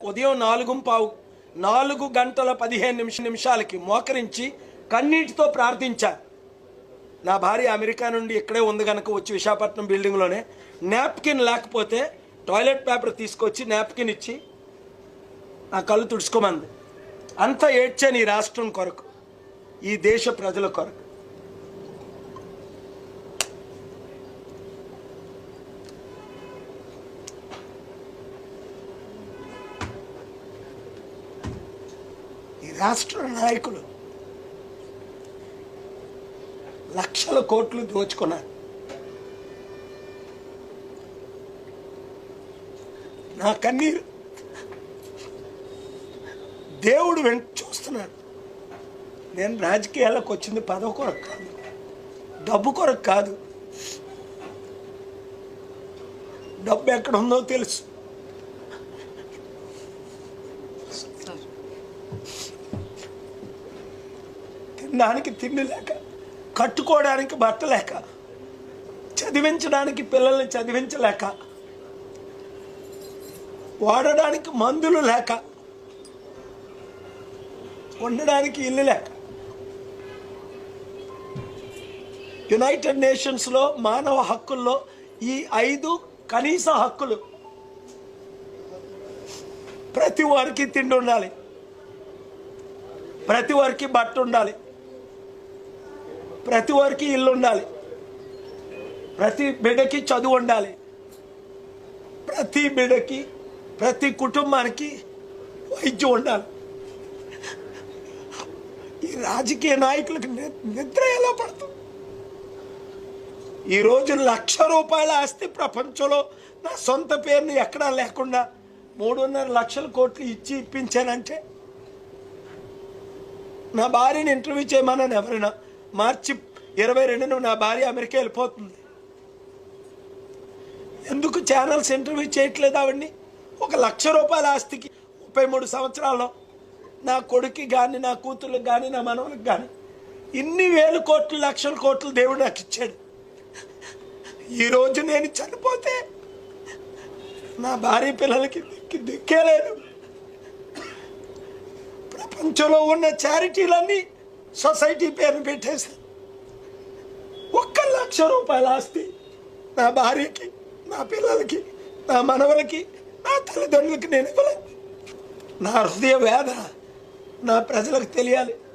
ఉదయం 4:15 మోకరించి కన్నీటితో ప్రార్థించారు. నా భార్య అమెరికా నుండి ఇక్కడే ఉంది కనుక వచ్చి విశాఖపట్నం బిల్డింగ్లోనే నాప్కిన్ లేకపోతే టాయిలెట్ పేపర్ తీసుకొచ్చి నాప్కిన్ ఇచ్చి నా కళ్ళు తుడుచుకోమంది. అంతా ఏడ్చాను ఈ రాష్ట్రం కొరకు, ఈ దేశ ప్రజల కొరకు. ఈ రాష్ట్ర నాయకులు లక్షల కోట్లు దోచుకున్నారు. నా కన్నీరు దేవుడు చూస్తున్నాడు. నేను రాజకీయాలకు వచ్చింది పదవి కొరకు కాదు, డబ్బు కొరకు కాదు. డబ్బు ఎక్కడ ఉందో తెలుసు. తినడానికి తిండి లేక, కట్టుకోవడానికి బట్ట లేక, చదివించడానికి పిల్లల్ని చదివించలేక, వాడడానికి మందులు లేక, ఉండడానికి ఇల్లు లేక, యునైటెడ్ నేషన్స్లో మానవ హక్కుల్లో ఈ 5 కనీస హక్కులు ప్రతి వారికి తిండి ఉండాలి, ప్రతి వారికి బట్ట ఉండాలి, ప్రతి వారికి ఇల్లు ఉండాలి, ప్రతి బిడ్డకి చదువు ఉండాలి, ప్రతి బిడ్డకి ప్రతి కుటుంబానికి వైద్యం ఉండాలి. ఈ రాజకీయ నాయకులకు నిద్ర ఎలా పడుతుంది? ఈరోజు ₹1,00,000 ఆస్తి ప్రపంచంలో నా సొంత పేరుని ఎక్కడా లేకుండా 3.5 లక్షల కోట్లు ఇప్పించానంటే, నా భార్యని ఇంటర్వ్యూ చేయమన్నాను. ఎవరైనా మార్చి 22న నా భార్య అమెరికా వెళ్ళిపోతుంది. ఎందుకు ఛానల్స్ ఇంటర్వ్యూ చేయట్లేదు ఆవిడ్ని? ₹1,00,000 ఆస్తికి 33 సంవత్సరాల్లో నా కొడుకు కానీ, నా కూతుర్లకు కానీ, నా మనవలకు కానీ ఇన్ని వేల కోట్లు, లక్షల కోట్లు దేవుడు నాకు ఇచ్చాడు. ఈరోజు నేను చనిపోతే నా భార్య పిల్లలకి దిక్కే లేదు. ప్రపంచంలో ఉన్న చారిటీలన్నీ సొసైటీ పేరును పెట్టేశారు. ₹1,00,000 ఆస్తి నా భార్యకి, నా పిల్లలకి, నా మనవలకి, నా తల్లిదండ్రులకి నేను ఇవ్వలేదు. నా హృదయ వేదన నా ప్రజలకు తెలియాలి.